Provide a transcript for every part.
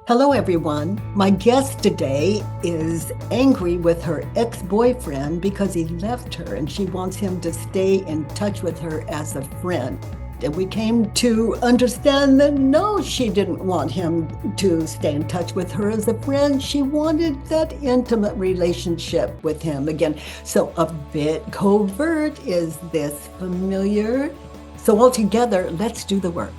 Hello, everyone. My guest today is angry with her ex boyfriend because he left her and she wants him to stay in touch with her as a friend. And we came to understand that no, she didn't want him to stay in touch with her as a friend. She wanted that intimate relationship with him again. So, a bit covert. Is this familiar? So, altogether, let's do the work.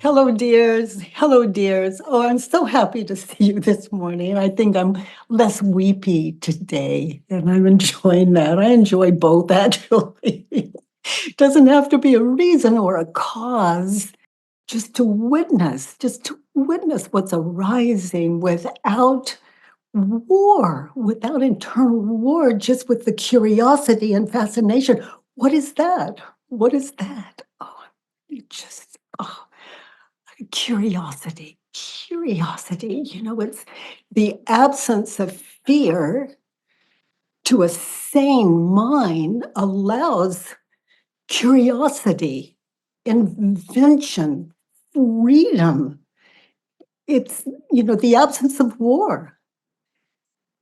Hello, dears. Hello, dears. Oh, I'm so happy to see you this morning. I think I'm less weepy today, and I'm enjoying that. I enjoy both, actually. Doesn't have to be a reason or a cause, just to witness what's arising without war, without internal war, just with the curiosity and fascination. What is that? What is that? Oh, oh, curiosity, it's the absence of fear to a sane mind allows curiosity, invention, freedom. It's, the absence of war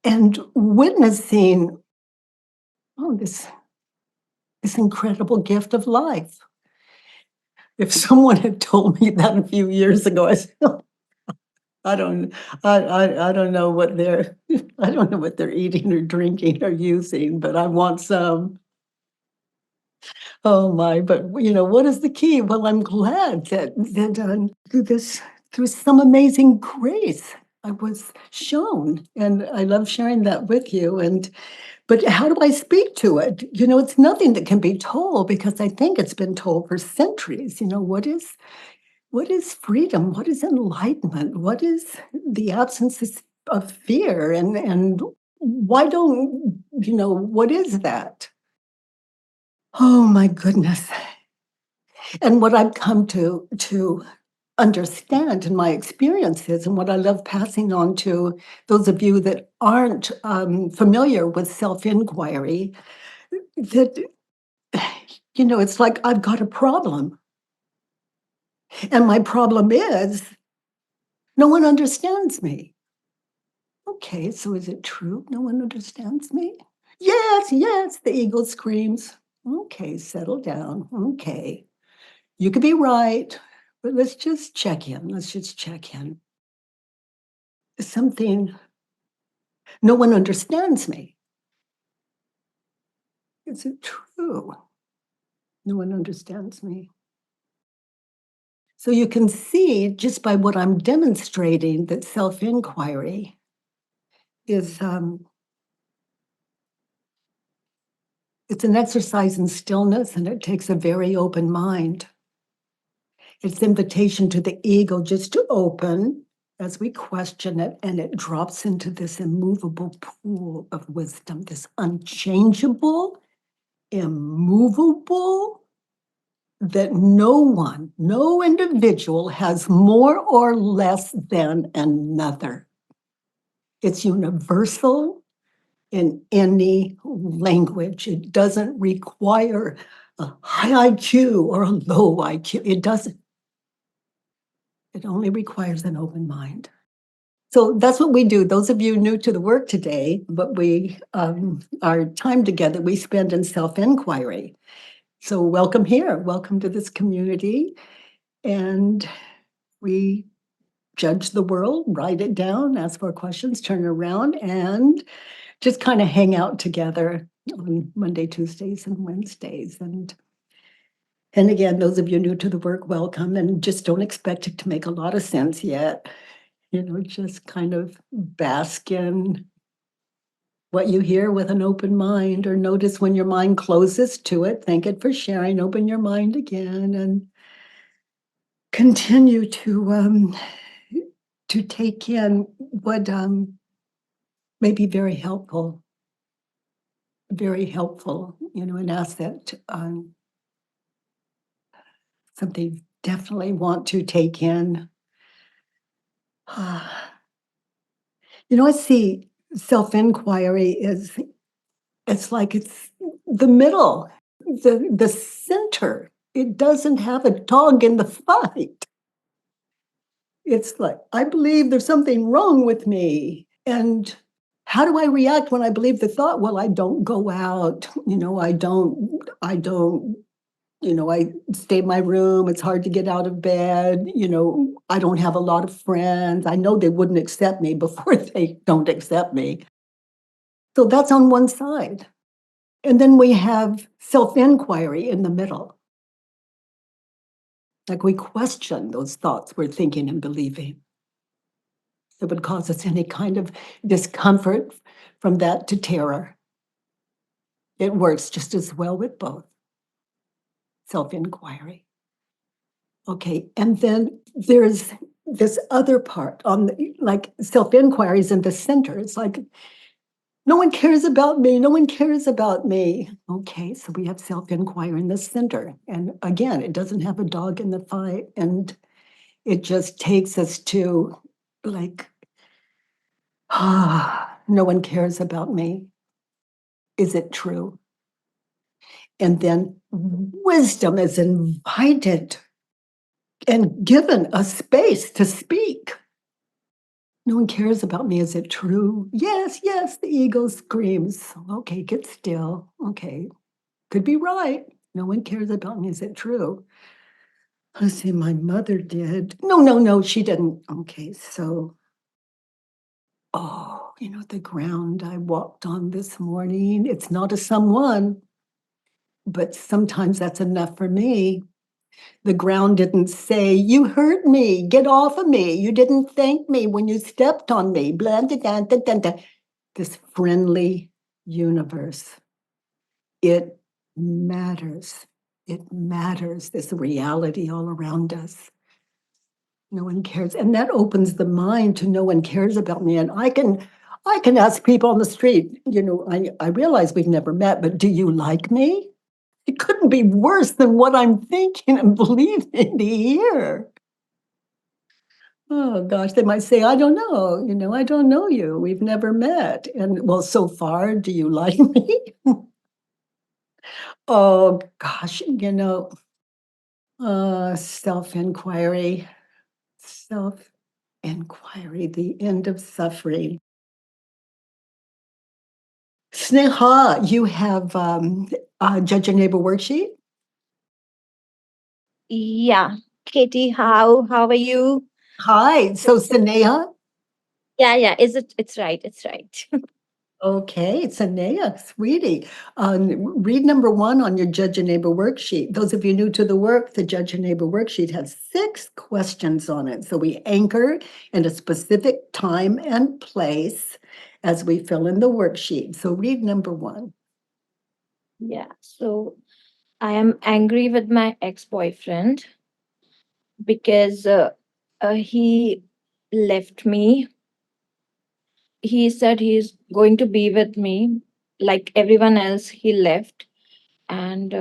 and witnessing, oh, this incredible gift of life. If someone had told me that a few years ago, I said, I don't I don't know what they're I don't know what they're eating or drinking or using, but I want some. Oh my, but what is the key? Well, I'm glad that through some amazing grace I was shown, and I love sharing that with you. And but how do I speak to it? It's nothing that can be told because I think it's been told for centuries. What is freedom? What is enlightenment? What is the absence of fear? And why don't what is that? Oh my goodness. And what I've come to understand in my experiences and what I love passing on to those of you that aren't familiar with self-inquiry, that it's like I've got a problem. And my problem is no one understands me. Okay, so is it true no one understands me? Yes, yes, the ego screams. Okay, settle down. Okay, you could be right, but let's just check in. Let's just check in. Something, no one understands me. Is it true? No one understands me. So you can see just by what I'm demonstrating that self inquiry is it's an exercise in stillness and it takes a very open mind. It's invitation to the ego just to open as we question it, and it drops into this immovable pool of wisdom, this unchangeable, immovable, that no one, no individual has more or less than another. It's universal in any language. It doesn't require a high IQ or a low IQ. It doesn't. It only requires an open mind. So that's what we do. Those of you new to the work today, but our time together, we spend in self-inquiry. So welcome here. Welcome to this community. And we judge the world, write it down, ask for questions, turn it around, and just kind of hang out together on Monday, Tuesdays, and Wednesdays. And again, those of you new to the work, welcome, and just don't expect it to make a lot of sense yet. Just kind of bask in what you hear with an open mind, or notice when your mind closes to it. Thank it for sharing. Open your mind again and continue to take in what may be very helpful, an asset, something definitely want to take in. I see self-inquiry is it's like it's the middle, the center. It doesn't have a dog in the fight. It's like, I believe there's something wrong with me. And how do I react when I believe the thought? Well, I don't go out, I stay in my room. It's hard to get out of bed. I don't have a lot of friends. I know they wouldn't accept me before they don't accept me. So that's on one side. And then we have self inquiry in the middle. Like we question those thoughts we're thinking and believing. That would cause us any kind of discomfort from that to terror. It works just as well with both. Self inquiry. Okay, and then there's this other part on like self inquiry is in the center. It's like, no one cares about me. No one cares about me. Okay, so we have self inquiry in the center. And again, it doesn't have a dog in the fight. And it just takes us to like, no one cares about me. Is it true? And then wisdom is invited and given a space to speak. No one cares about me. Is it true? Yes, yes, the ego screams. Okay, get still. Okay, could be right. No one cares about me. Is it true? Let's see, my mother did. No, no, no, she didn't. Okay, so, the ground I walked on this morning, it's not a someone, but sometimes that's enough for me. The ground didn't say, "You hurt me, get off of me. You didn't thank me when you stepped on me." Blah, da, da, da, da, da. This friendly universe. It matters. It matters, this reality all around us. No one cares. And that opens the mind to no one cares about me. And I can ask people on the street, I realize we've never met, but do you like me? It couldn't be worse than what I'm thinking and believing here. Oh gosh, they might say, I don't know, I don't know you. We've never met. And well, so far, do you like me? Oh gosh, self-inquiry, self-inquiry, the end of suffering. Sneha, you have Judge Your Neighbor worksheet? Yeah. Katie, how are you? Hi, so Sneha. Yeah, yeah. It's right. It's right. Okay, Sanea, sweetie. Read number one on your Judge Your Neighbor worksheet. Those of you new to the work, the Judge Your Neighbor worksheet has 6 questions on it. So we anchor in a specific time and place as we fill in the worksheet. So read number one. Yeah. So I am angry with my ex-boyfriend because he left me. He said he's going to be with me like everyone else. He left. And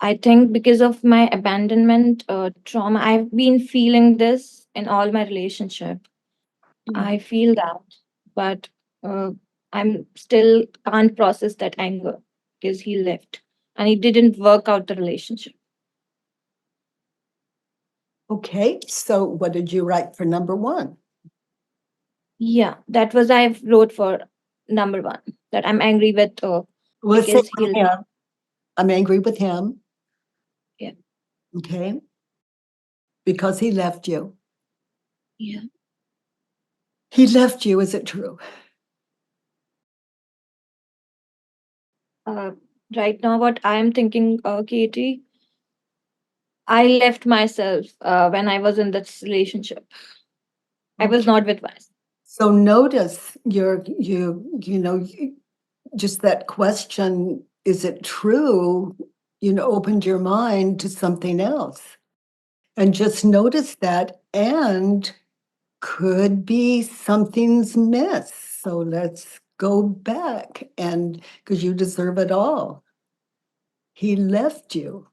I think because of my abandonment trauma, I've been feeling this in all my relationship. I feel that, but uh, I'm still can't process that anger because he left and it didn't work out the relationship. Okay, so what did you write for number one? Yeah, that was I wrote for number one that I'm angry with Well, let's say because he for him. I'm angry with him. yeah Okay, because he left you. yeah. He left you, is it true? Uh, right now, what I am thinking, Katie, I left myself when I was in this relationship. I was Okay. not with myself. So notice just that question, is it true? Opened your mind to something else. And just notice that, and could be something's miss. So let's go back, and because you deserve it all. He left you.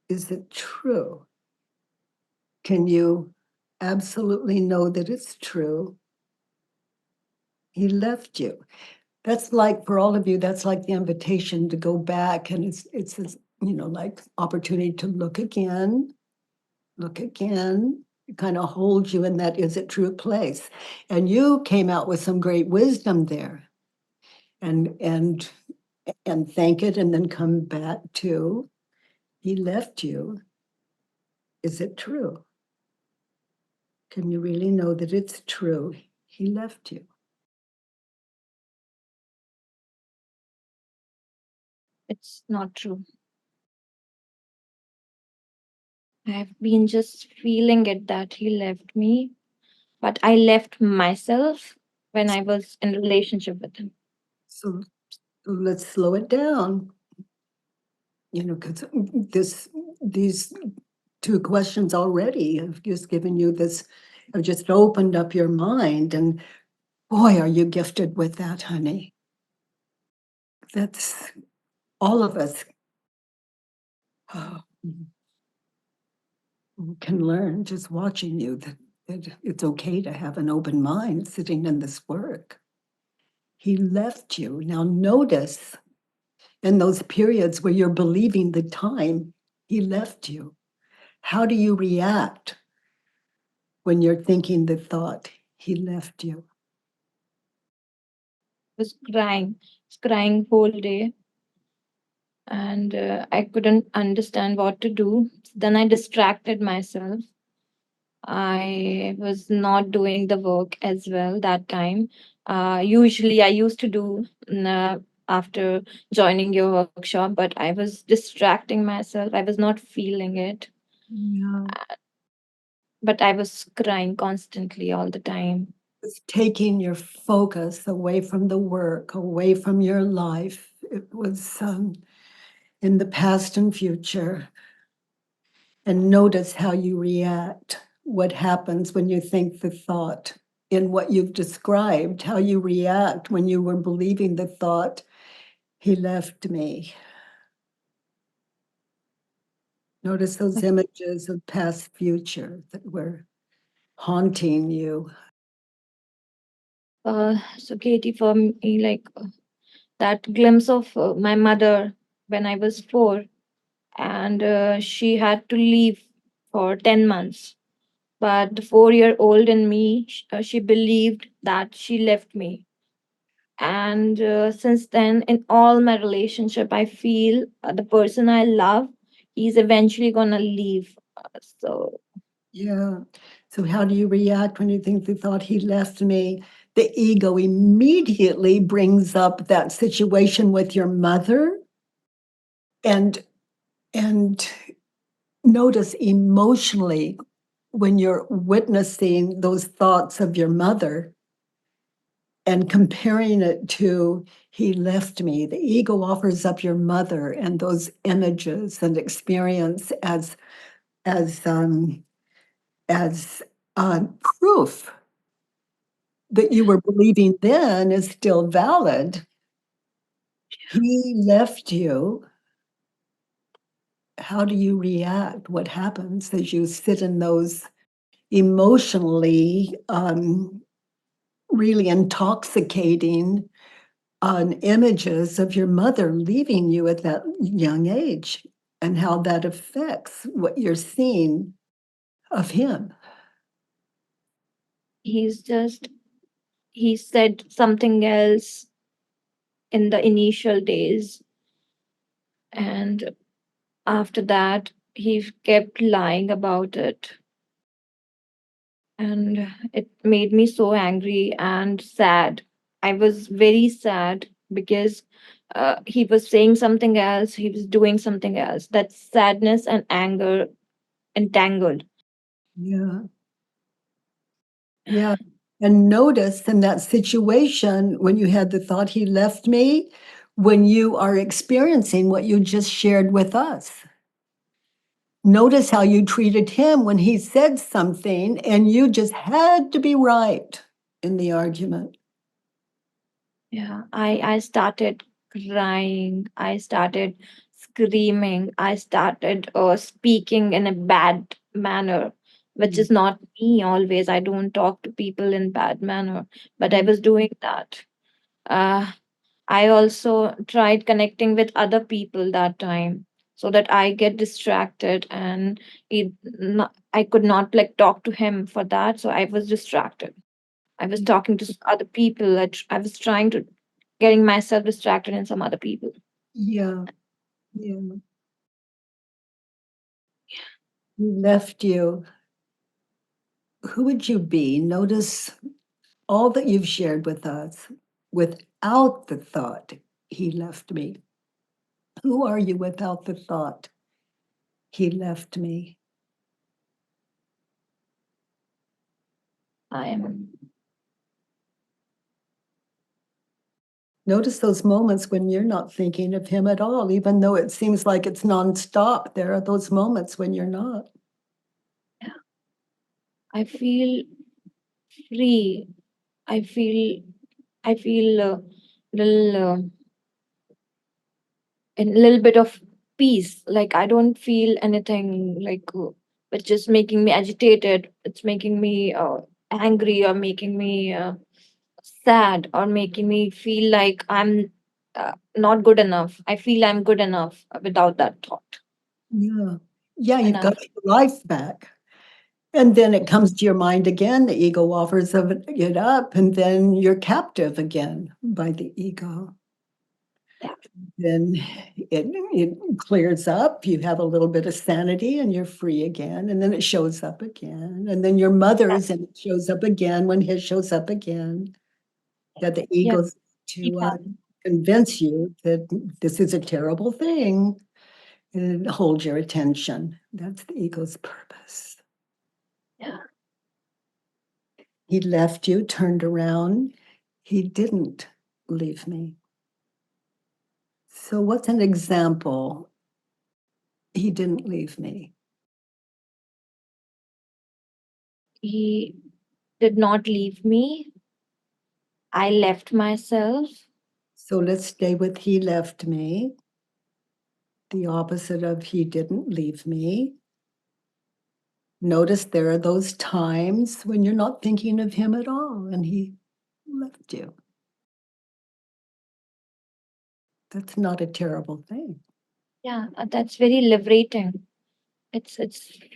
Is it true? Can you absolutely know that it's true? He left you. That's like for all of you, that's like the invitation to go back, and it's this, like opportunity to look again. look again, kind of hold you in that is it true place. And you came out with some great wisdom there. And and thank it and then come back to he left you. Is it true? Can you really know that it's true? He left you. It's not true. I've been just feeling it that he left me, but I left myself when I was in relationship with him. So let's slow it down, because this these two questions already have just given you this, have just opened up your mind. And boy, are you gifted with that, honey. That's all of us uh, can learn just watching you that it's okay to have an open mind sitting in this work. He left you. Now, notice in those periods where you're believing the time, he left you. How do you react when you're thinking the thought, he left you? Was crying whole day, and I couldn't understand what to do. Then I distracted myself. I was not doing the work as well that time. Usually, I used to do after joining your workshop, but I was distracting myself. I was not feeling it, Yeah. but I was crying constantly all the time. It's taking your focus away from the work, away from your life. It was in the past and future. And notice how you react, what happens when you think the thought in what you've described, how you react when you were believing the thought, he left me. Notice those images of past, future that were haunting you. So, Katie, for me, like that glimpse of my mother when I was 4, and she had to leave for 10 months. But the 4-year-old in me, she believed that she left me. And since then, in all my relationship, I feel the person I love, he's eventually gonna leave. So Yeah. So how do you react when you think the thought he left me? The ego immediately brings up that situation with your mother, and and notice emotionally when you're witnessing those thoughts of your mother and comparing it to he left me, the ego offers up your mother and those images and experience as um as proof that you were believing then is still valid. He left you. How do you react? What happens as you sit in those emotionally really intoxicating on images of your mother leaving you at that young age, and how that affects what you're seeing of him? he's just, he said something else in the initial days, and after that, he kept lying about it. And it made me so angry and sad. I was very sad because he was saying something else, he was doing something else. That sadness and anger entangled. Yeah. Yeah. And notice in that situation when you had the thought, he left me, when you are experiencing what you just shared with us. Notice how you treated him when he said something and you just had to be right in the argument. Yeah, I started crying, I started screaming, I started speaking in a bad manner, which Mm, is not me always. I don't talk to people in bad manner, but I mm, was doing that. Uh, I also tried connecting with other people that time. so that I get distracted, and I could not like talk to him for that, so I was distracted. I was talking to other people. I was trying to getting myself distracted in some other people. Yeah, yeah. He left you. Who would you be? Notice all that you've shared with us without the thought, he left me. Who are you without the thought, he left me? I am. Notice those moments when you're not thinking of him at all, even though it seems like it's nonstop. There are those moments when you're not. I feel free. I feel. I feel little. A little bit of peace. Like I don't feel anything like it's just making me agitated. It's making me angry, or making me sad, or making me feel like I'm not good enough. I feel I'm good enough without that thought. Yeah. Yeah, you've got Enough. your life back. And then it comes to your mind again, the ego offers of it up, and then you're captive again by the ego. Yeah. Then it clears up, you have a little bit of sanity, and you're free again, and then it shows up again, and then your Yeah. mother's, and it shows up again when his shows up again, that the Yeah. ego's Keep to, happening. convince you that this is a terrible thing, and it holds your attention. That's the ego's purpose. Yeah. He left you, turned around. He didn't leave me. So what's an example? He didn't leave me. He did not leave me. I left myself. So let's stay with he left me, the opposite of he didn't leave me. Notice there are those times when you're not thinking of him at all and he left you. That's not a terrible thing. Yeah, that's very liberating. It's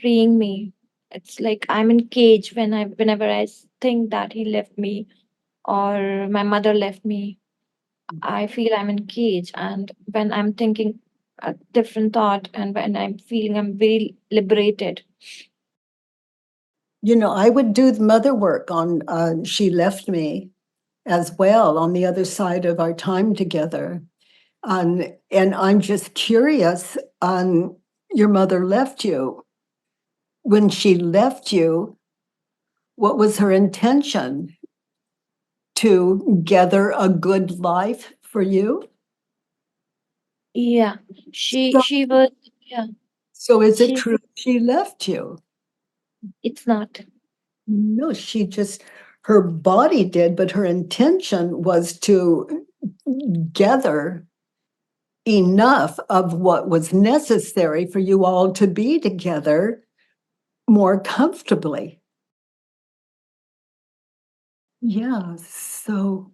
freeing me. It's like I'm in cage whenever think that he left me or my mother left me. I feel I'm in cage, and when I'm thinking a different thought, and when I'm feeling I'm very liberated. You know, I would do the mother work on she left me as well on the other side of our time together. And I'm just curious, your mother left you. When she left you, what was her intention? To gather a good life for you? Yeah, So, she was. Yeah, so is it she. true she left you? It's not. No, she just, her body did, but her intention was to gather enough of what was necessary for you all to be together more comfortably. Yeah, so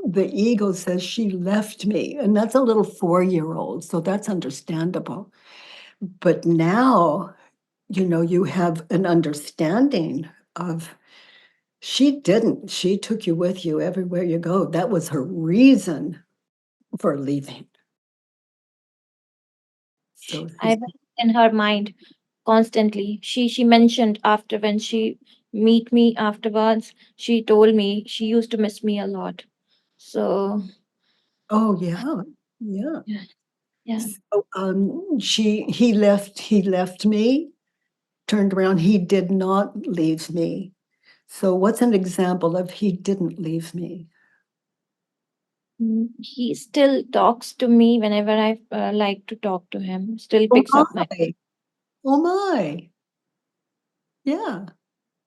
the ego says she left me, and that's a little 4-year-old, so that's understandable. But now, you know, you have an understanding of she didn't. She took you with you everywhere you go. That was her reason for leaving. So I was in her mind constantly. She mentioned after when she meet me afterwards. She told me she used to miss me a lot. So oh yeah, yeah. yeah, yeah. So, he left me, turned around, he did not leave me. So what's an example of he didn't leave me? He still talks to me whenever I like to talk to him. Still Oh picks up my. my, oh my, yeah.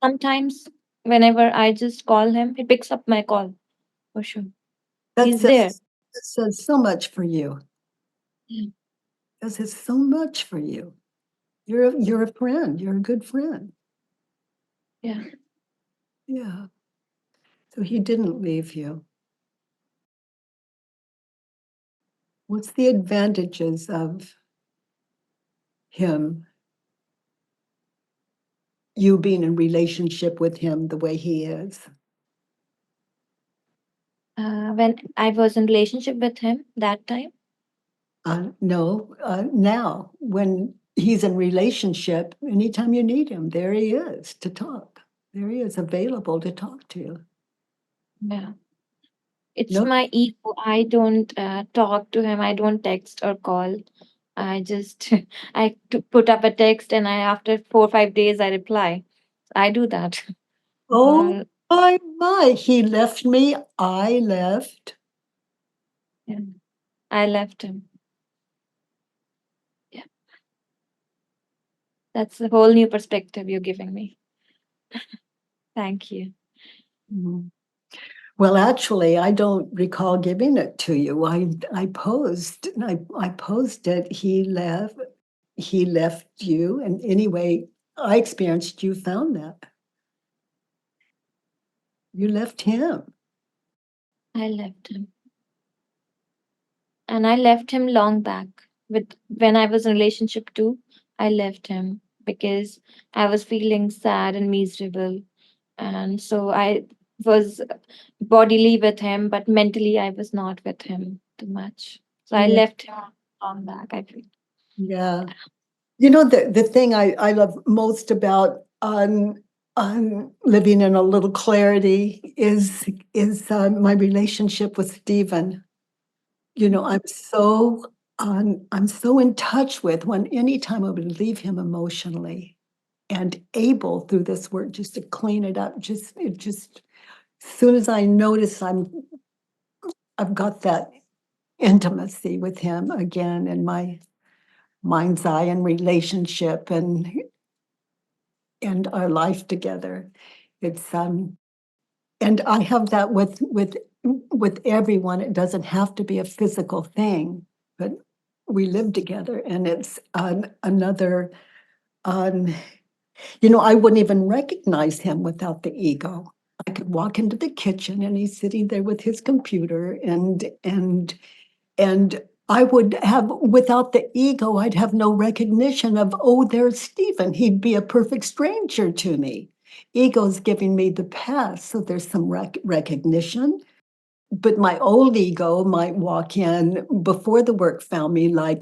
Sometimes whenever I just call him, he picks up my call for sure. That He's there. says so much for you. Yeah. That says so much for you. You're a friend. You're a good friend. Yeah. Yeah. So he didn't leave you. What's the advantages of him, you being in relationship with him the way he is? When I was in relationship with him that time. No, now, when he's in relationship, anytime you need him, there he is to talk. There he is available to talk to you. Yeah. It's No, my ego. I don't talk to him. I don't text or call. I just put up a text and I after 4 or 5 days I reply. I do that. oh Uh, my, he left me, I left. yeah. I left him. Yeah. That's a whole new perspective you're giving me. Thank you. Mhm. Well, actually, I don't recall giving it to you. I posed it, he left you, and anyway, I experienced you found that. You left him. I left him. And I left him long back. With when I was in relationship too, I left him because I was feeling sad and miserable. And so I was bodily with him, but mentally I was not with him too much. So I Yeah. left him long back, I feel. Yeah. You know, the thing I love most about living in a little clarity is my relationship with Stephen. You know, I'm so in touch with when anytime I would leave him emotionally and able through this work just to clean it up, just as soon as I notice I've got that intimacy with him again in my mind's eye and relationship and our life together. It's and I have that with everyone. It doesn't have to be a physical thing, but we live together, and it's another. Um, I wouldn't even recognize him without the ego. I could walk into the kitchen, and he's sitting there with his computer, and I would have, without the ego, I'd have no recognition of, oh, there's Stephen. He'd be a perfect stranger to me. Ego's giving me the pass, so there's some recognition. But my old ego might walk in before the work found me like,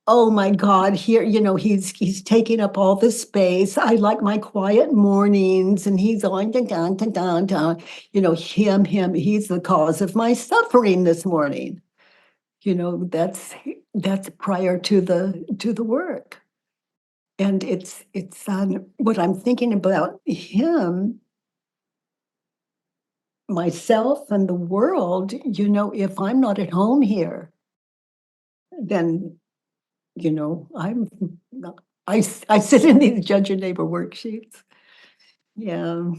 oh my God, here, he's taking up all the space. I like my quiet mornings, and he's on down, down, down, down. He's the cause of my suffering this morning. That's prior to the work. And it's what I'm thinking about him, myself, and the world. If I'm not at home here, then I'm not, I sit in these judge your neighbor worksheets. Yeah.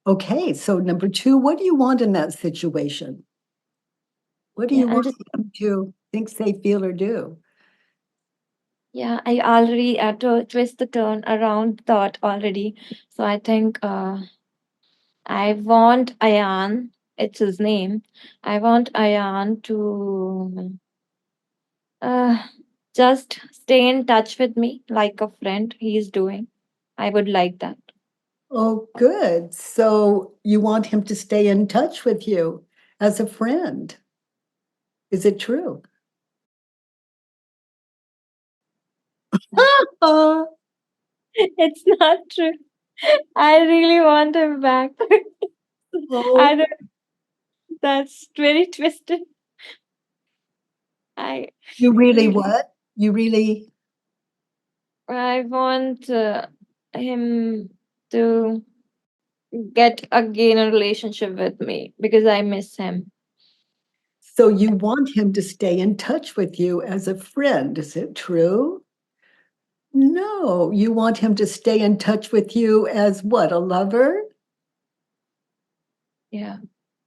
Okay, so number two, what do you want in that situation? What do Yeah, you I'm want just them to think, say, feel, or do? yeah, I already twist the turn around thought already. So I think I want Ayan, it's his name. I want Ayan to uh, just stay in touch with me like a friend he's doing. I would like that. Oh, good. So you want him to stay in touch with you as a friend. Is it true? Uh, It's not true. I really want him back. oh, I don't, that's very twisted. I you really really, what? You really? I want him to get again a relationship with me because I miss him. So you want him to stay in touch with you as a friend. Is it true? No, you want him to stay in touch with you as what, a lover? Yeah.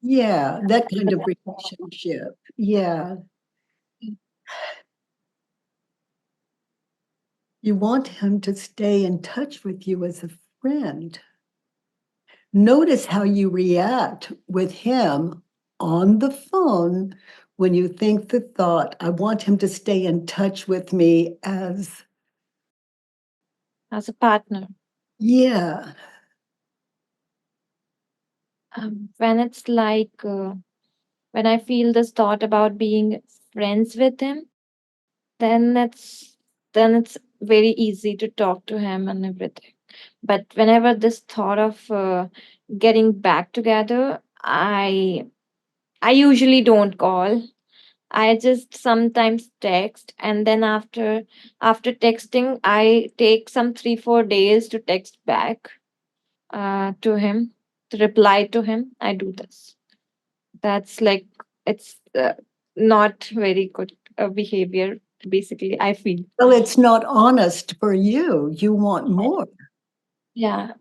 Yeah, that kind of relationship. Yeah. You want him to stay in touch with you as a friend. Notice how you react with him on the phone when you think the thought, I want him to stay in touch with me as as a partner. Yeah. When it's like when I feel this thought about being friends with him, then it's very easy to talk to him and everything. But whenever this thought of getting back together, I usually don't call. I just sometimes text, and then after texting, I take some 3 4 days to text back to him, to reply to him. I do this. That's like it's not very good behavior. Basically, I feel. Well, it's not honest for you. You want more. Yeah,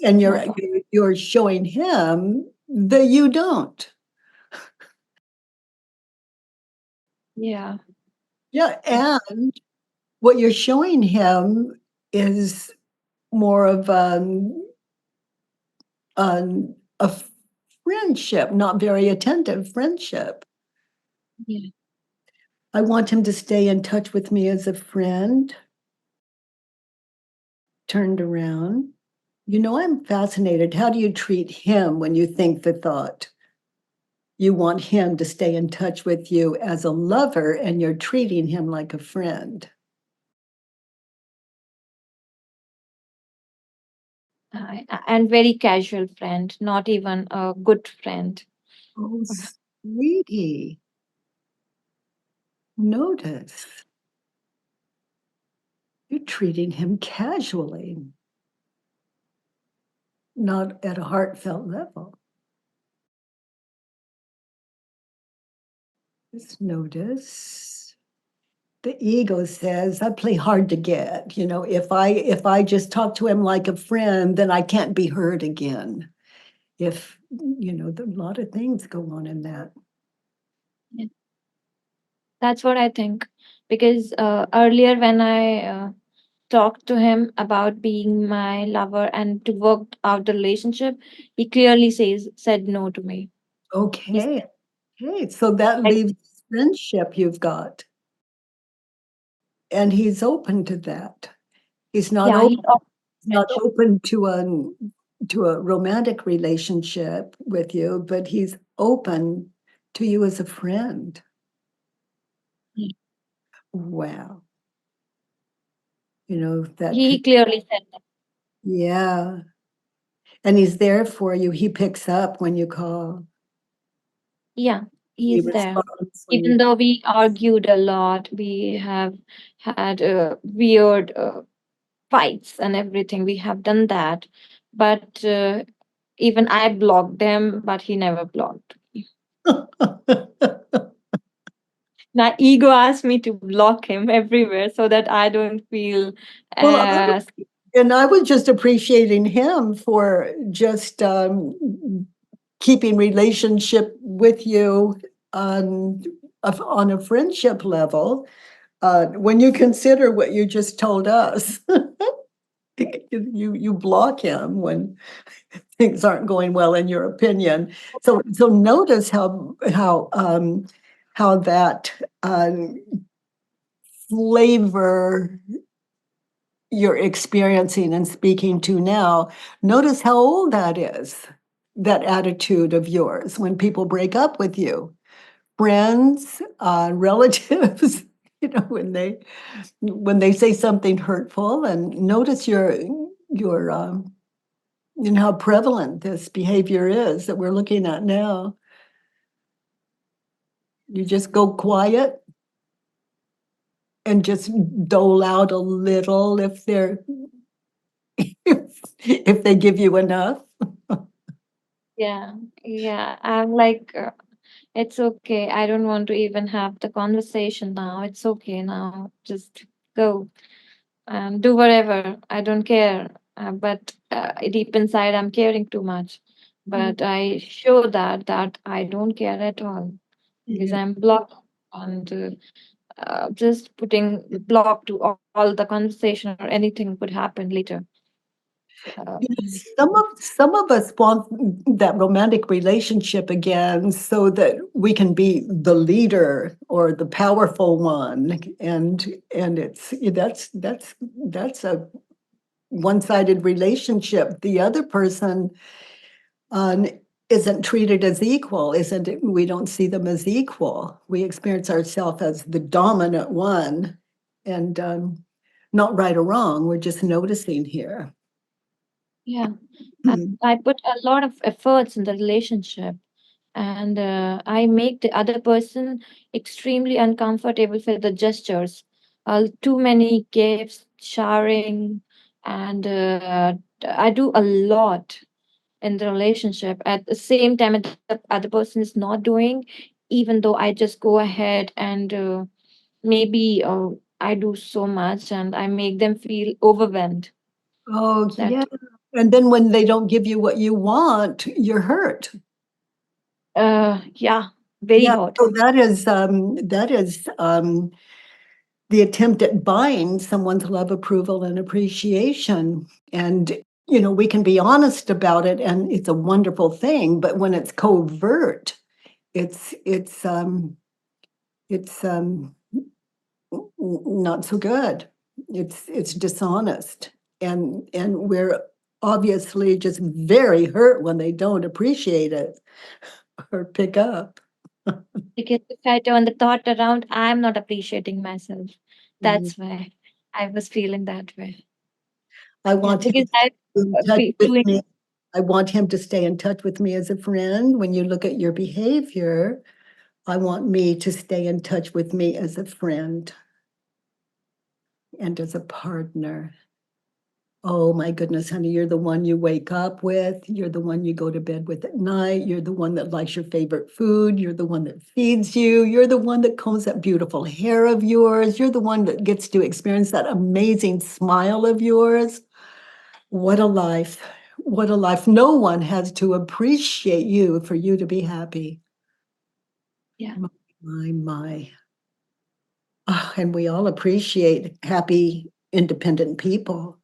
And it's not. you're showing him that you don't. Yeah, Yeah, and what you're showing him is more of a friendship, not very attentive friendship. yeah. I want him to stay in touch with me as a friend. Turned around. I'm fascinated. How do you treat him when you think the thought? You want him to stay in touch with you as a lover, and you're treating him like a friend. And very casual friend, not even a good friend. Oh, sweetie, notice you're treating him casually, not at a heartfelt level. Just notice. The ego says, I play hard to get. If I just talk to him like a friend, then I can't be hurt again. If, a lot of things go on in that. Yeah. That's what I think. Because earlier, when I talked to him about being my lover and to work out the relationship, he clearly said no to me. He's Okay. Okay. So that like, leaves friendship you've got. And he's open to that. He's not yeah, open, he's off not friendship. open to a romantic relationship with you, but he's open to you as a friend. He Wow. That he clearly said that. yeah. And he's there for you. He picks up when you call. Yeah, He he's there. responds when you Even though we argued a lot, we have had weird fights and everything. We have done that, but even I blocked him, but he never blocked me. My ego asked me to block him everywhere so that I don't feel Well, uh, and I was just appreciating him for just keeping relationship with you on on a friendship level. When you consider what you just told us, you block him when things aren't going well in your opinion. So notice how that flavor you're experiencing and speaking to now. Notice how old that is, that attitude of yours when people break up with you, friends, relatives. When they say something hurtful, and notice how prevalent this behavior is that we're looking at now. You just go quiet and just dole out a little if they give you enough. yeah, yeah. I'm like, it's okay. I don't want to even have the conversation now. It's okay now. Just go and do whatever. I don't care. But deep inside, I'm caring too much. But I show that I don't care at all because Yeah. I'm blocked and just putting block to all the conversation or anything could happen later. Uh, Some of us want that romantic relationship again so that we can be the leader or the powerful one, and it's that's a one-sided relationship. The other person um, isn't treated as equal, isn't it? We don't see them as equal. We experience ourselves as the dominant one, and not right or wrong. We're just noticing here. Yeah. Hmm. I put a lot of efforts in the relationship, and I make the other person extremely uncomfortable for the gestures. Too many gifts, showering, and I do a lot in the relationship. At the same time, if the other person is not doing, even though I just go ahead and maybe I do so much, and I make them feel overwhelmed. Oh, yeah. That And then when they don't give you what you want, you're hurt. yeah, very Yeah, hot. so that is the attempt at buying someone's love, approval, and appreciation. And, we can be honest about it, and it's a wonderful thing, but when it's covert, it's it's, it's, not so good. It's dishonest, and we're obviously just very hurt when they don't appreciate it or pick up. Because if I turn the thought around, I'm not appreciating myself. Mhm. That's why I was feeling that way. I Yeah, want him because to I stay in touch with doing. me. I want him to stay in touch with me as a friend. When you look at your behavior, I want me to stay in touch with me as a friend and as a partner. Oh my goodness, honey, you're the one you wake up with. You're the one you go to bed with at night. You're the one that likes your favorite food. You're the one that feeds you. You're the one that combs that beautiful hair of yours. You're the one that gets to experience that amazing smile of yours. What a life. What a life. No one has to appreciate you for you to be happy. Yeah, My, my. Ah, and we all appreciate happy, independent people.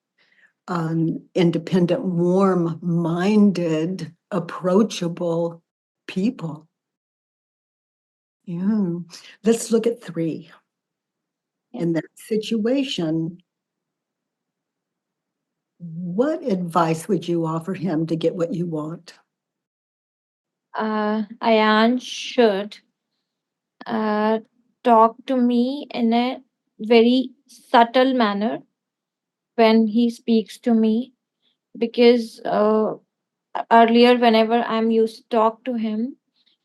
Independent, warm-minded, approachable people. Yeah. Let's look at 3. yeah. In that situation, what advice would you offer him to get what you want? Ayan should uh, talk to me in a very subtle manner when he speaks to me, because earlier whenever I'm used to talk to him,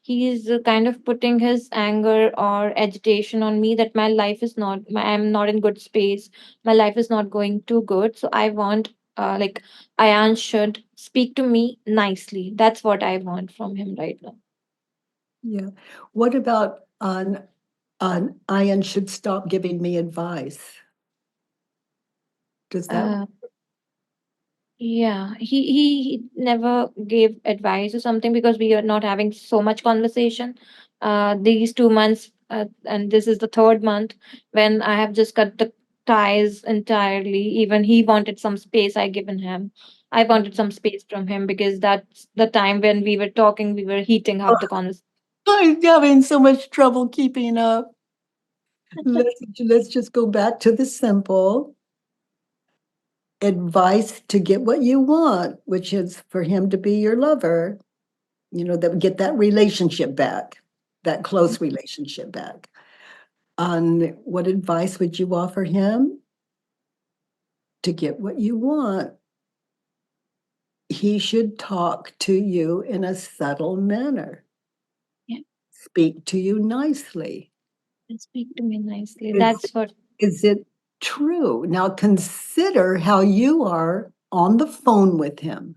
he's kind of putting his anger or agitation on me that my life is not I'm not in good space, my life is not going too good. So I want like Ayan should speak to me nicely. That's what I want from him right now. Yeah. What about on Ian should stop giving me advice? Does that uh, Yeah, he never gave advice or something because we are not having so much conversation. These 2 months, and this is the third month when I have just cut the ties entirely. Even he wanted some space, I given him. I wanted some space from him because that's the time when we were talking, we were heating up the conversation. I'm having so much trouble keeping up. Let's just go back to the simple advice to get what you want, which is for him to be your lover, that get that relationship back, that close relationship back. What advice would you offer him to get what you want? He should talk to you in a subtle manner, Yeah, speak to you nicely. and speak to me nicely. Is, That's what. is it true? Now consider how you are on the phone with him.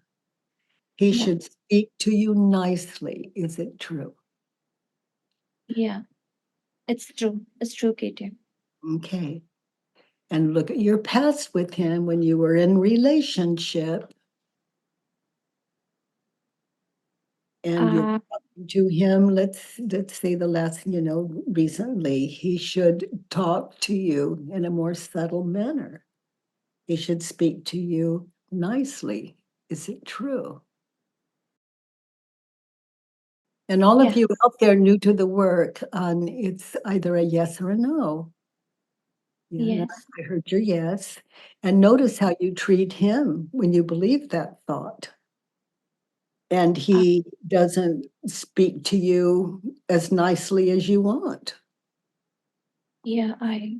He Yeah, should speak to you nicely. Is it true? yeah. It's true. It's true, Katie. Okay. And look at your past with him when you were in relationship and you're Uh, talking to him. Let's say the last, recently, he should talk to you in a more subtle manner. He should speak to you nicely. Is it true? And all of yeah. you out there new to the work, it's either a yes or a no. Yeah, and Yes. I heard your yes. And notice how you treat him when you believe that thought. And Uh, he doesn't speak to you as nicely as you want. yeah, I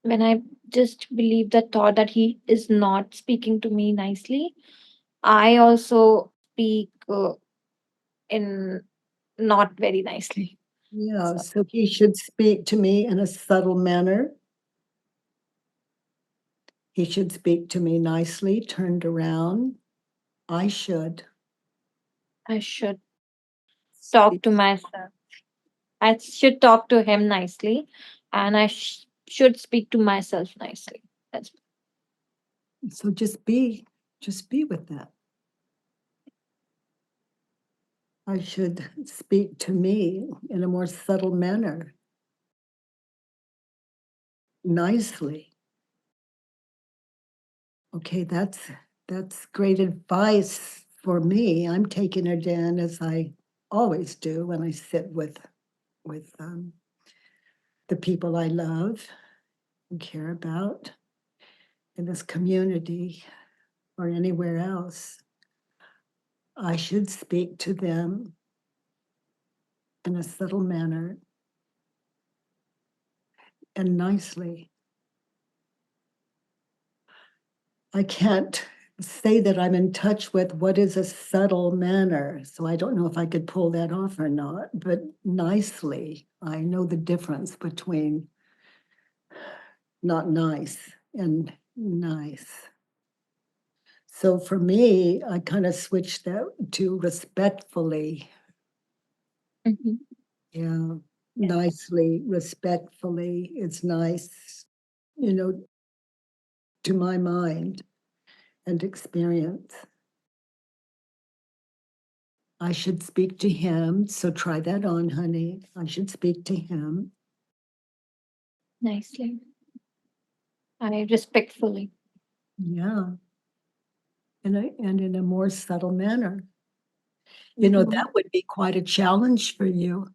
when I just believe the thought that he is not speaking to me nicely, I also speak in not very nicely. Yeah, So so he should speak to me in a subtle manner. He should speak to me nicely, turned around. I should I should talk speak. to myself. I should talk to him nicely, and should speak to myself nicely. That's So just be with that. I should speak to me in a more subtle manner, nicely. Okay, that's great advice for me. I'm taking it in as I always do when I sit with the people I love and care about in this community or anywhere else. I should speak to them in a subtle manner and nicely. I can't say that I'm in touch with what is a subtle manner, so I don't know if I could pull that off or not, but nicely, I know the difference between not nice and nice. So for me, I kind of switched that to respectfully. Mhm. Yeah, Yes. nicely, respectfully. It's nice, you know, to my mind and experience. I should speak to him. So try that on, honey. I should speak to him. Nicely. I respectfully. Yeah. And in a more subtle manner. Mhm. That would be quite a challenge for you.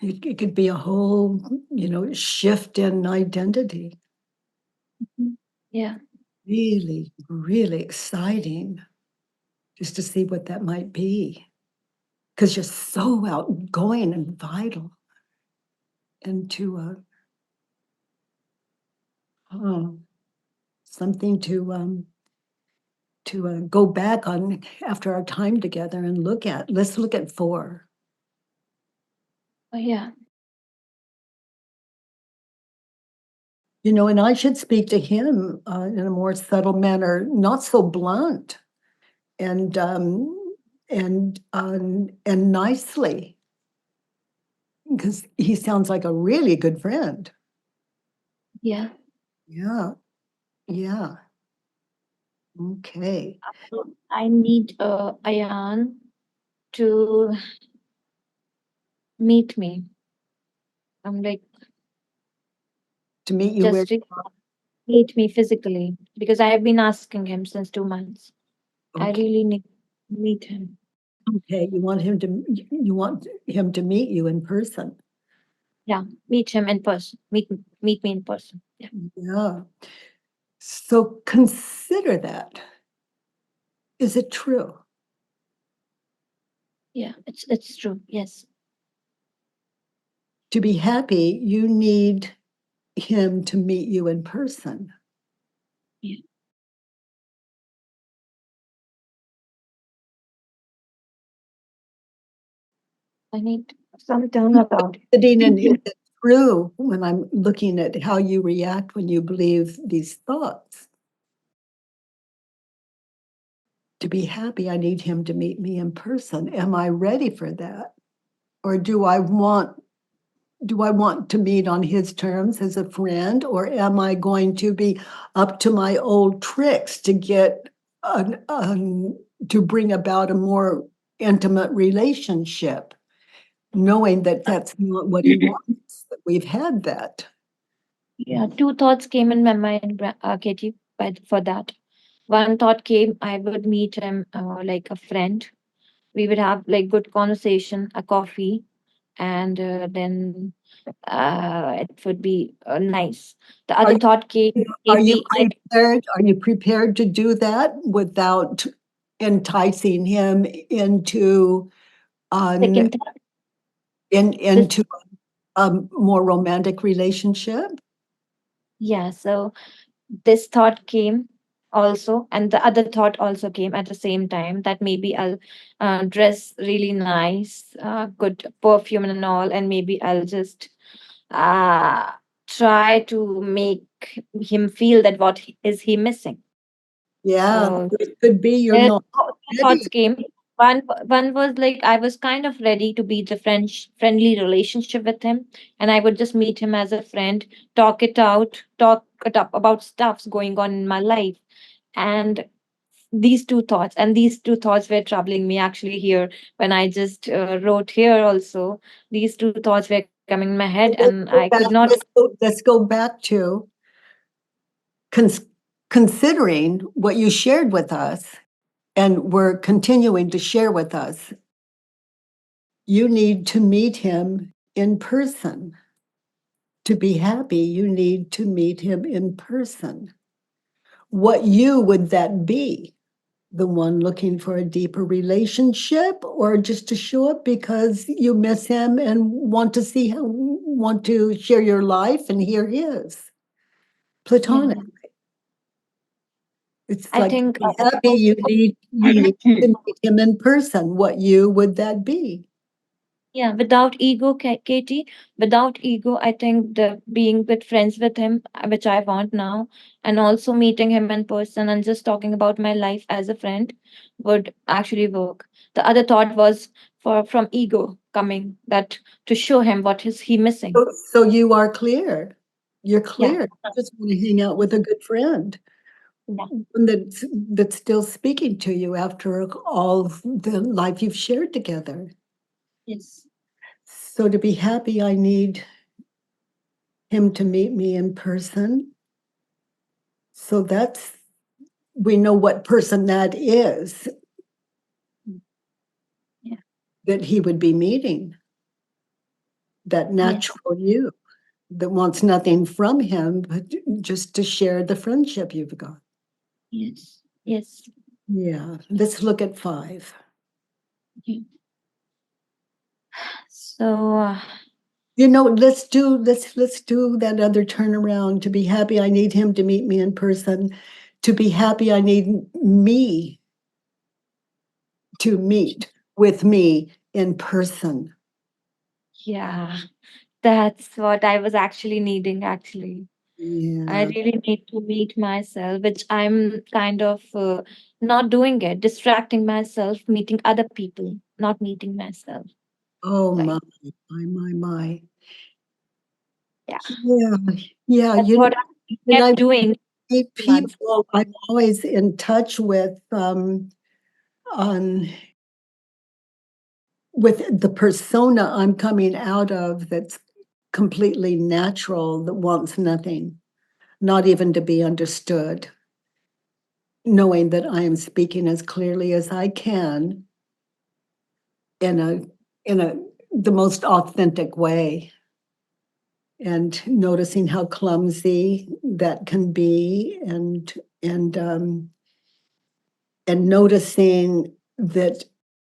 It could be a whole, shift in identity. Mhm. Yeah. Really, really exciting just to see what that might be. Because you're so outgoing and vital. And oh, something to go back on after our time together and look at. Let's look at 4. Oh, yeah. And I should speak to him in a more subtle manner, not so blunt, and and nicely, because he sounds like a really good friend. Yeah. Yeah, yeah. Okay. I need Ayan to meet me. I'm like To meet you where? just meet me physically because I have been asking him since 2 months. I Okay, really need to meet him. okay. You want him to meet you in person. Yeah, meet him in person. Meet me in person. Yeah, Yeah. So consider that. Is it true? yeah. It's true. Yes. To be happy, you need him to meet you in person. Yeah. I need some time about Sitting and is it. it true when I'm looking at how you react when you believe these thoughts? To be happy, I need him to meet me in person. Am I ready for that? Or do I want to meet on his terms as a friend, or am I going to be up to my old tricks to get to bring about a more intimate relationship, knowing that that's not what he wants, that we've had that. Yeah, two thoughts came in my mind, Katie, but for that. One thought came, I would meet him like a friend. We would have like good conversation, a coffee, and then it would be nice. The Are other thought came are you maybe I prepared to do that without enticing him into, second thought. This into a more romantic relationship? yeah, so this thought came also, and the other thought also came at the same time, that maybe I'll dress really nice, good perfume and all, and maybe I'll just uh, try to make him feel that is he missing. Yeah, So it could be you're there not two ready. thoughts came. One was like I was kind of ready to be the friendly relationship with him, and I would just meet him as a friend, talk it up about stuffs going on in my life. And these two thoughts were troubling me actually here when I just wrote here also. These two thoughts were coming in my head, and Let's I go could back, not. let's go back to cons considering what you shared with us and were continuing to share with us. You need to meet him in person. To be happy, you need to meet him in person. What you would that be? The one looking for a deeper relationship, or just to show up because you miss him and want to see him, want to share your life and hear his? Platonic. Yeah, It's I like to think be happy, you need to meet him in person. What you would that be? yeah, without ego, Katie, without ego, I think the being with friends with him, which I want now, and also meeting him in person and just talking about my life as a friend would actually work. The other thought was from ego coming, that to show him what is he missing. So you are clear. You're Yeah, clear. You just want to hang out with a good friend, yeah, one that's still speaking to you after all of the life you've shared together. yes, So to be happy, I need him to meet me in person. So that's, we know what person that is yeah, that he would be meeting, that yes, natural you that wants nothing from him, but just to share the friendship you've got. yes, yes. Yeah, let's look at 5. Okay. So You know, let's do that other turnaround. To be happy, I need him to meet me in person. To be happy, I need me to meet with me in person. yeah, that's what I was actually needing. Actually, I Yeah. really need to meet myself, which I'm kind of not doing it, distracting myself, meeting other people, not meeting myself. Oh Like, my. yeah, Yeah, yeah. that's You know, what I when I kept doing meet months. people, I'm always in touch on with the persona I'm coming out of that's completely natural, that wants nothing, not even to be understood, knowing that I am speaking as clearly as I can in a the most authentic way, and noticing how clumsy that can be, and and noticing that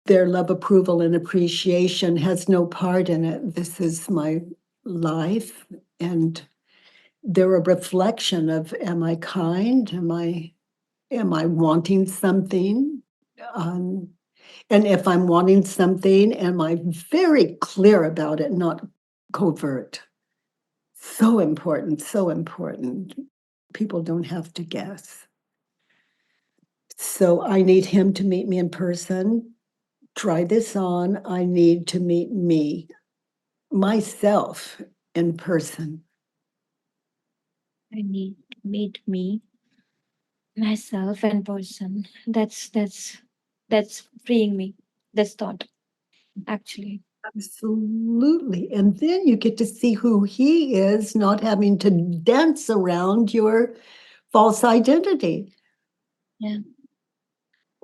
their love, approval, and appreciation has no part in it. This is my life, and they're a reflection of, am I kind? Am I wanting something? Um, and if I'm wanting something, am I very clear about it, not covert? So important, so important. People don't have to guess. So I need him to meet me in person. Try this on. I need to meet me, myself, in person. I need to meet myself in person. That's freeing me. This thought, actually. Absolutely. And then you get to see who he is, not having to dance around your false identity. Yeah.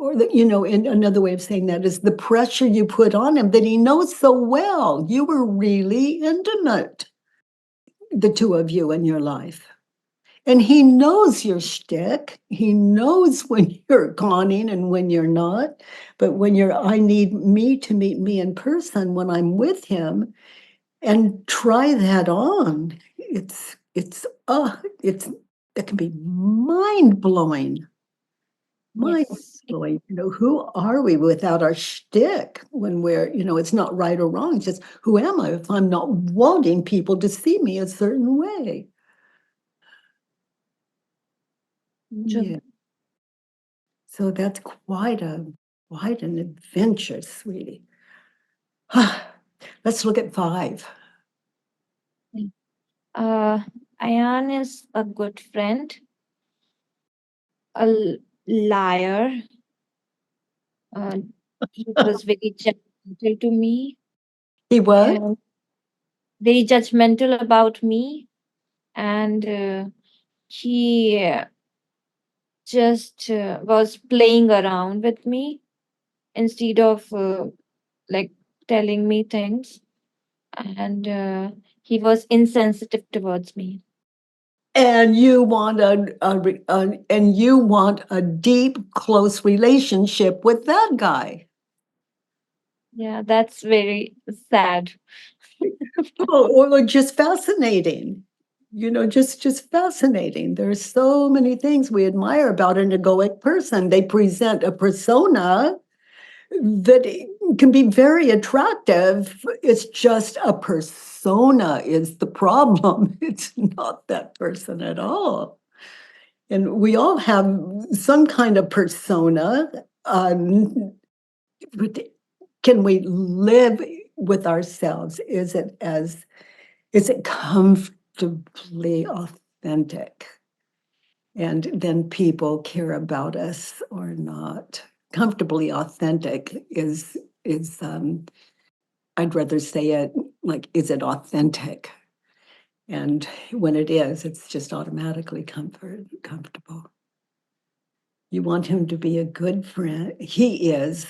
Or that, and another way of saying that is the pressure you put on him that he knows so well. You were really intimate, the two of you in your life. And he knows your shtick. He knows when you're conning and when you're not. But when I need me to meet me in person when I'm with him and try that on. It's it can be mind blowing. Mind Yes. blowing. Who are we without our shtick when it's not right or wrong. It's just who am I if I'm not wanting people to see me a certain way? True. Yeah. So that's quite an adventure, sweetie. Let's look at 5. Uh, Ayan is a good friend, liar. Uh, he was very judgmental to me He was? and very judgmental about me. And he just was playing around with me instead of like telling me things. And he was insensitive towards me. And you want and you want a deep, close relationship with that guy. Yeah, that's very sad. Or just fascinating. Just fascinating. There's so many things we admire about an egoic person. They present a persona that can be very attractive. It's just a persona is the problem. It's not that person at all. And we all have some kind of persona. But can we live with ourselves? Is it comfortably authentic? And then people care about us or not. Comfortably authentic is I'd rather say it like, is it authentic? And when it is, it's just automatically comfortable. You want him to be a good friend. He is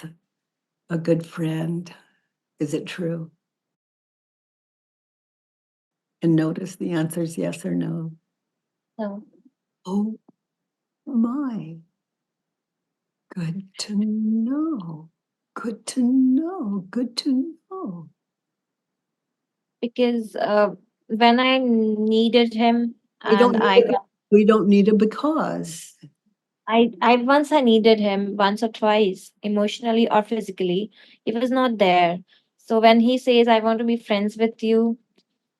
a good friend. Is it true? And notice the answer is yes or no. So, Oh my, good to know. Good to know. Good to know. because when I needed him We don't and need I a, got we don't need a because. I once I needed him once or twice, emotionally or physically. He was not there. So when he says, I want to be friends with you,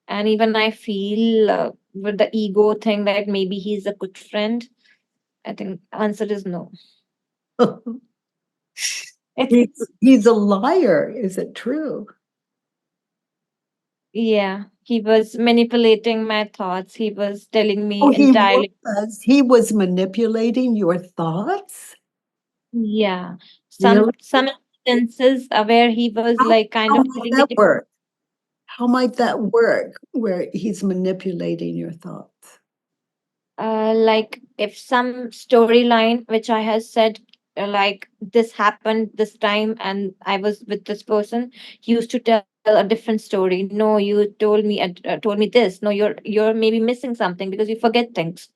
and even I feel with the ego thing that maybe he's a good friend, I think answer is no. It's He's a liar. Is it true? yeah, he was manipulating my thoughts. He was telling Oh, me he entirely. was. He was manipulating your thoughts? Yeah, Really? some instances where he was How, like kind how of might telling me that work? How might that work where he's manipulating your thoughts? like if some storyline which I has said like this happened this time and I was with this person, he used to tell a different story. No, you told me this. No, you're maybe missing something because you forget things.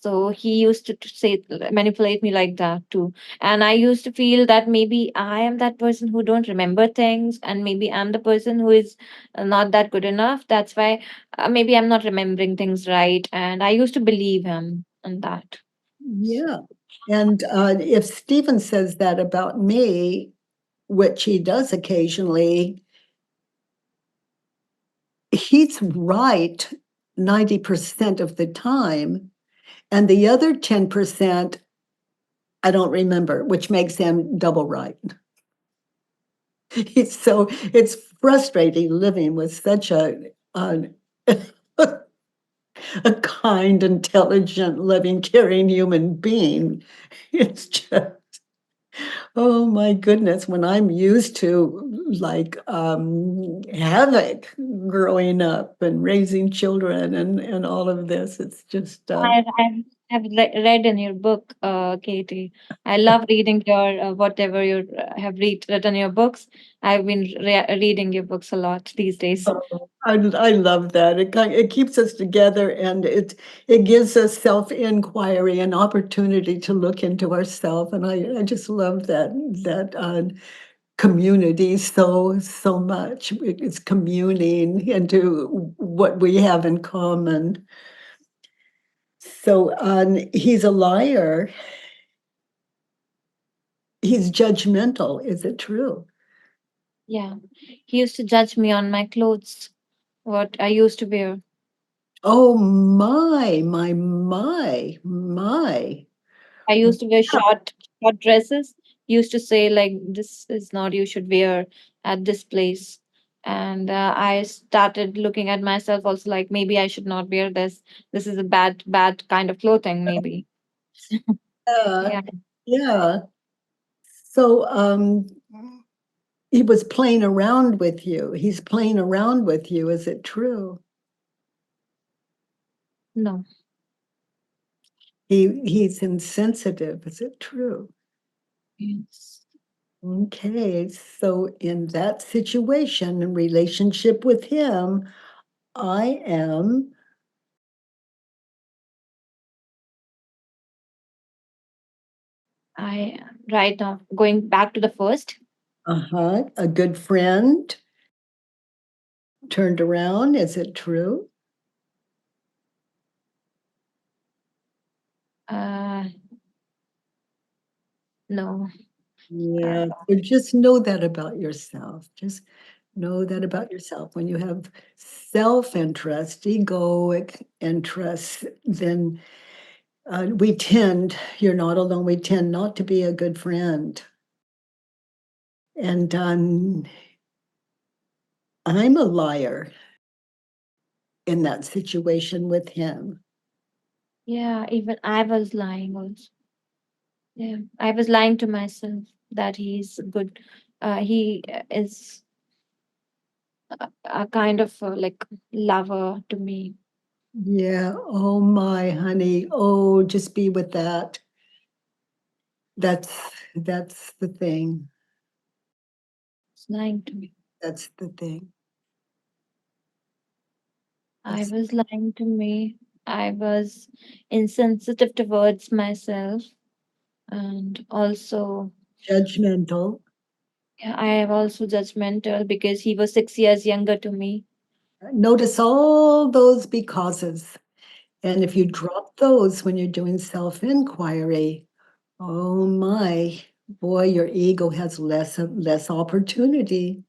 So he used to say manipulate me like that too, and I used to feel that maybe I am that person who don't remember things, and maybe I'm the person who is not that good enough. That's why maybe I'm not remembering things right. And I used to believe him on that. Yeah. And if Stephen says that about me, which he does occasionally, he's right 90% of the time. And the other 10%, I don't remember, which makes him double right. So it's frustrating living with such a, a kind, intelligent, loving, caring human being. It's just, Oh my goodness, when I'm used to like havoc growing up and raising children and all of this, it's just Read in your book, Katie. I love reading your whatever you written your books. I've been reading your books a lot these days. oh, I love that. It keeps us together and it gives us self-inquiry and opportunity to look into ourselves. And I just love that community so much. It's communing into what we have in common. So he's a liar. He's judgmental. Is it true? Yeah, he used to judge me on my clothes, what I used to wear. Oh my. I used to wear short dresses. He used to say like, "This is not you should wear at this place." And I started looking at myself also like maybe I should not wear this. This is a bad kind of clothing, maybe. Yeah, Yeah, yeah. So he was playing around with you. He's playing around with you. Is it true? no. He's insensitive. Is it true? Yes. Okay, so in that situation, in relationship with him, I am I right now going back to the first. a good friend turned around. Is it true? Uh, no. Uh, Yeah, so just know that about yourself. Just know that about yourself. When you have self-interest, egoic interest, then you're not alone, we tend not to be a good friend. And I'm a liar in that situation with him. yeah, even I was lying also. Yeah, I was lying to myself that he's good. He is a kind of like lover to me. Yeah, oh my honey. Oh, just be with that. That's that's the thing. He's lying to me. That's the thing. I That's was lying to me. I was insensitive towards myself, and also judgmental. yeah, I am also judgmental because he was 6 years younger to me. Notice all those becauses. And if you drop those when you're doing self-inquiry, oh my boy, your ego has less opportunity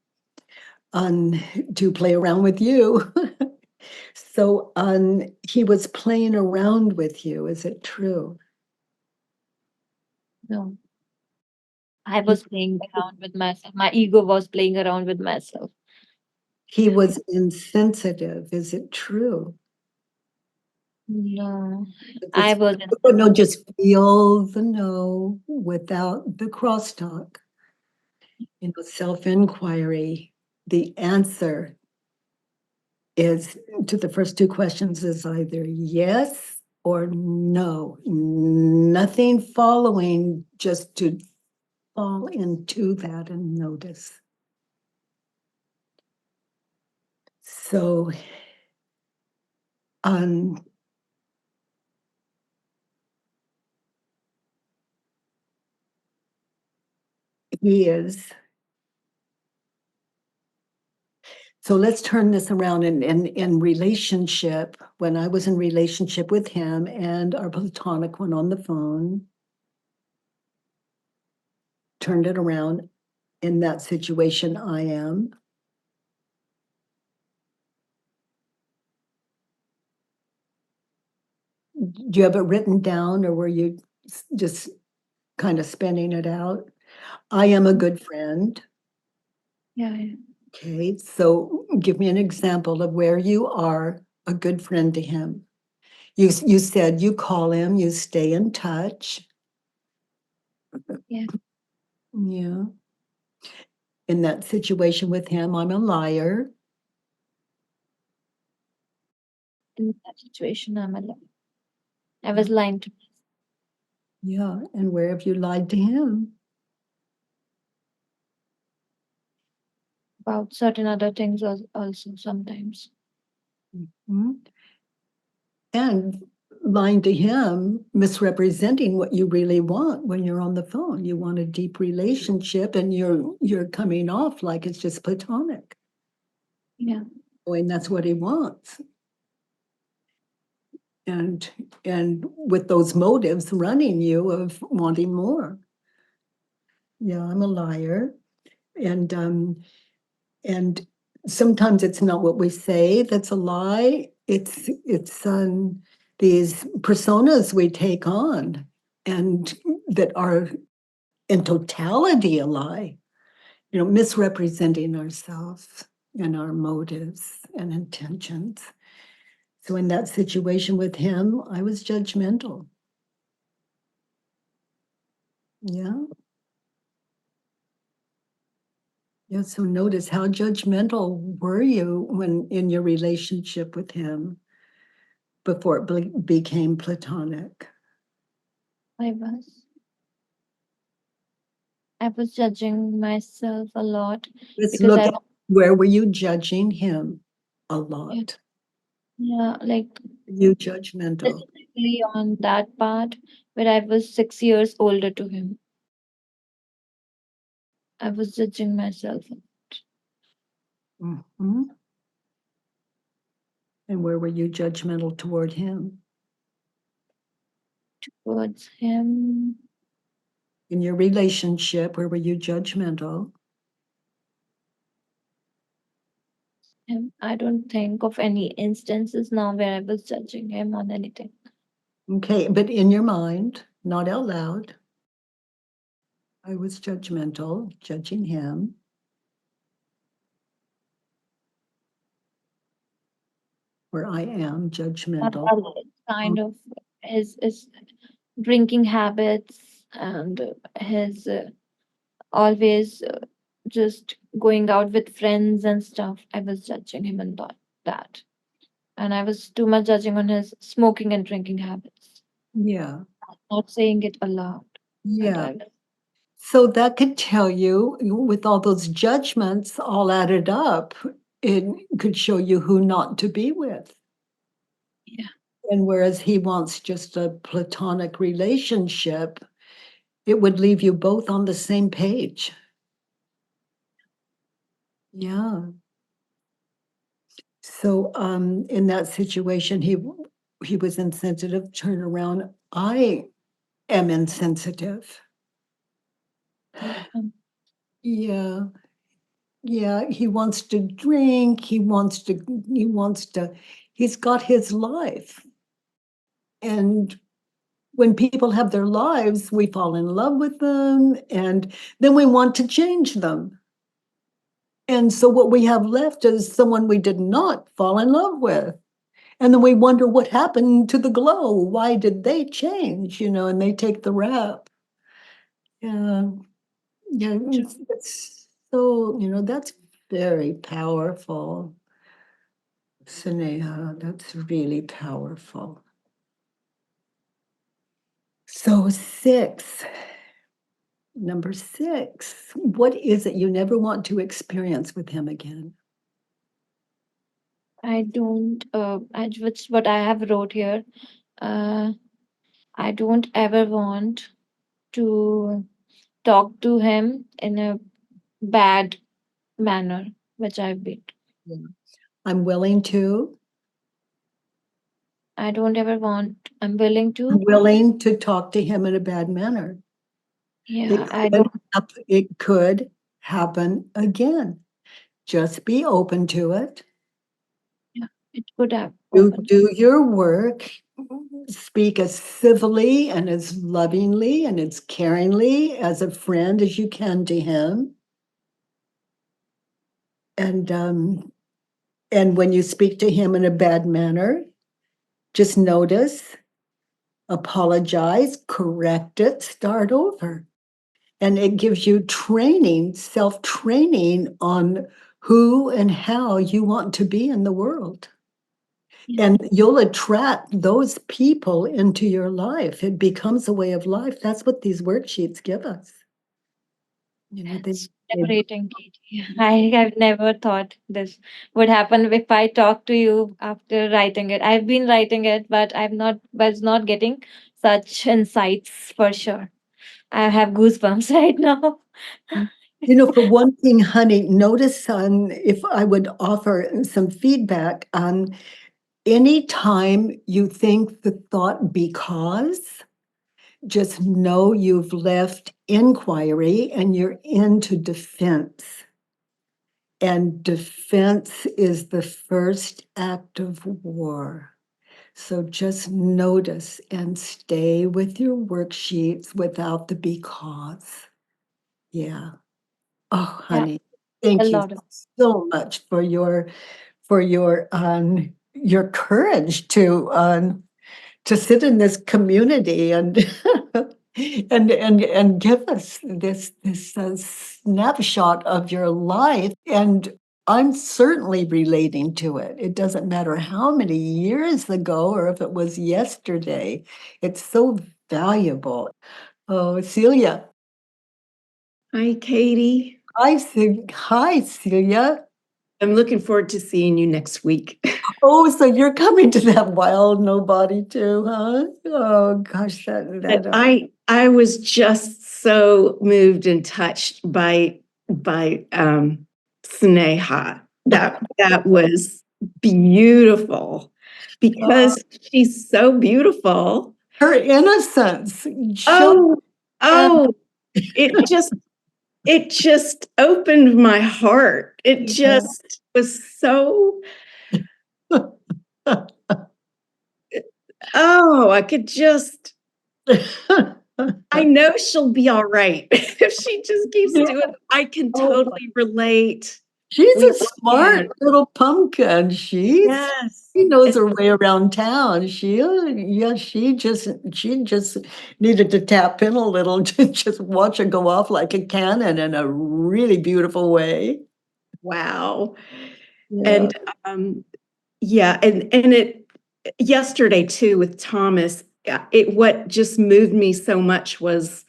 to play around with you. So he was playing around with you. Is it true? No, I He, was playing around with myself. My ego was playing around with myself. he was insensitive. Is it true? No, I Just was no, insensitive. just feel the no without the crosstalk. Self-inquiry. The answer is to the first two questions is either yes or no. Nothing following, just to fall into that and notice. So um he is. So let's turn this around in relationship. When I was in relationship with him and our platonic one on the phone, turned it around. In that situation, I am. Do you have it written down or were you just kind of spinning it out? I am a good friend. Yeah, yeah. Okay, so give me an example of where you are a good friend to him. You said you call him, you stay in touch. Yeah. Yeah. In that situation with him, I'm a liar. In that situation, I Yeah. was lying to Yeah, and where have you lied to him? about certain other things also sometimes. Mhm. And lying to him, misrepresenting what you really want when you're on the phone. You want a deep relationship and you're coming off like it's just platonic. Yeah. And that's what he wants. And and with those motives running you of wanting more. Yeah, I'm a liar. And and sometimes it's not what we say that's a lie. It's these personas we take on and that are in totality a lie, misrepresenting ourselves and our motives and intentions. So in that situation with him, I was judgmental. Yeah. Yeah. So notice, how judgmental were you when in your relationship with him before it became platonic? I was. I was judging myself a lot Let's because look I at, where were you judging him a yeah, lot? yeah, like You judgmental. specifically on that part where I was 6 years older to him. I was judging myself Mhm. And where were you judgmental toward him? towards him. In your relationship, where were you judgmental? I don't think of any instances now where I was judging him on anything. Okay, but in your mind, not out loud. I was judgmental, judging him, where I am Not judgmental. all, it's kind of his drinking habits and his always just going out with friends and stuff. I was judging him on that. And I was too much judging on his smoking and drinking habits, Yeah, not saying it aloud. But yeah. I was, So that could tell you, with all those judgments all added up, it could show you who not to be with. yeah, And whereas he wants just a platonic relationship, it would leave you both on the same page. Yeah. So, in that situation, he was insensitive, turn around. I am insensitive. um, Yeah. Yeah, he wants to drink, he's got his life. And when people have their lives, we fall in love with them, and then we want to change them. And so what we have left is someone we did not fall in love with. And then we wonder what happened to the glow. Why did they change? And they take the rap. Yeah. Yeah. It's so, that's very powerful. Sneha, that's really powerful. So number 6, what is it you never want to experience with him again? I don't. Which what I have wrote here. Uh, I don't ever want to talk to him in a bad manner, which I've been. Yeah. I'm willing to. I don't ever want. I'm willing I'm to. willing to talk to him in a bad manner. Yeah, I don't. It could happen again. Just be open to it. Yeah, it could have Do opened. do your work. Speak as civilly and as lovingly and as caringly as a friend as you can to him. And when you speak to him in a bad manner, just notice, apologize, correct it, start over. And it gives you training, self-training on who and how you want to be in the world. And you'll attract those people into your life. It becomes a way of life. That's what these worksheets give us. It's liberating, Katie. I have never thought this would happen if I talk to you after writing it. I've been writing it, but was not getting such insights for sure. I have goosebumps right now. For one thing, honey, notice if I would offer some feedback on anytime you think the thought because, just know you've left inquiry and you're into defense. And defense is the first act of war. So just notice and stay with your worksheets without the because. Yeah. Oh, Yeah, honey, a thank you lot of so much for your courage to sit in this community and and give us this snapshot of your life. And I'm certainly relating to it. It doesn't matter how many years ago or if it was yesterday. It's so valuable. Oh, Celia. Hi, Katie. Hi, Celia. I'm looking forward to seeing you next week. Oh, so you're coming to that wild nobody too, huh? Oh gosh, But I was just so moved and touched by Sneha. That was beautiful because she's so beautiful. her innocence. Oh, And oh, it just opened my heart. It just was so, I could just, I know she'll be all right if she just keeps Yeah. doing it. I can Oh, totally relate. she's We a smart can. little pumpkin. She Yes. knows her way around town. She just needed to tap in a little to just watch her go off like a cannon in a really beautiful way. Wow. Yeah. And yeah, and it yesterday too with Thomas, what just moved me so much was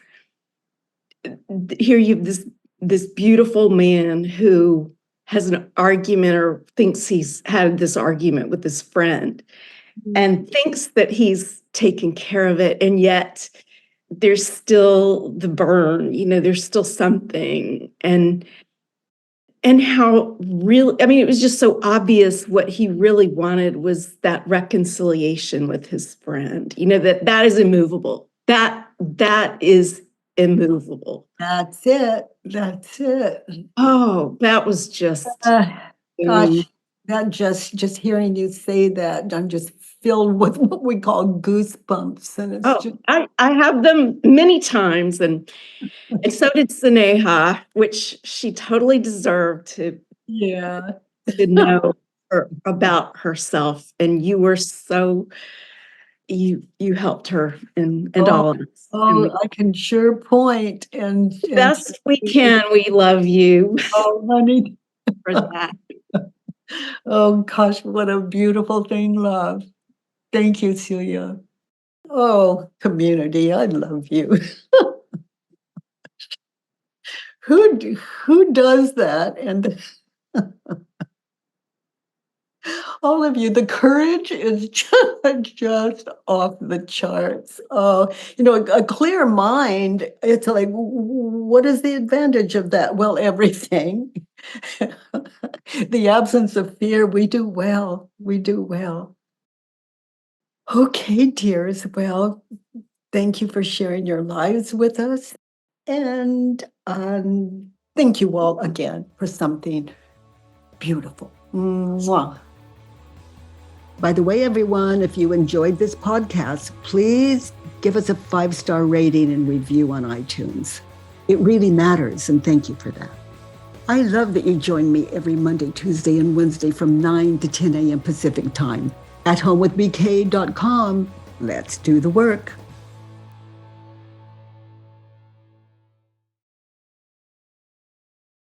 here you have this beautiful man who has an argument or thinks he's had this argument with his friend and thinks that he's taken care of it, and yet there's still the burn, there's still something. And how really, I mean, it was just so obvious what he really wanted was that reconciliation with his friend, that is immovable. That is immovable. That's it. That's it. Oh, that was just, Gosh, that just hearing you say that, I'm just filled with what we call goosebumps, and it's just I have them many times, and so did Sneha, which she totally deserved to yeah. know about herself. And you were so, you helped her and Oh, all of us. I can sure point and Best we can. We love you oh, honey. for that. Oh gosh, what a beautiful thing, love. Thank you, Celia. Oh, community, I love you. Who does that? And all of you, the courage is just off the charts. Oh, a clear mind, it's like, what is the advantage of that? Well, everything. The absence of fear, we do well. We do well. Okay, dears. Well, thank you for sharing your lives with us. And thank you all again for something beautiful. Mwah. By the way, everyone, if you enjoyed this podcast, please give us a 5-star rating and review on iTunes. It really matters, and thank you for that. I love that you join me every Monday, Tuesday, and Wednesday from 9 to 10 a.m. Pacific time. At homewithbk.com, let's do the work.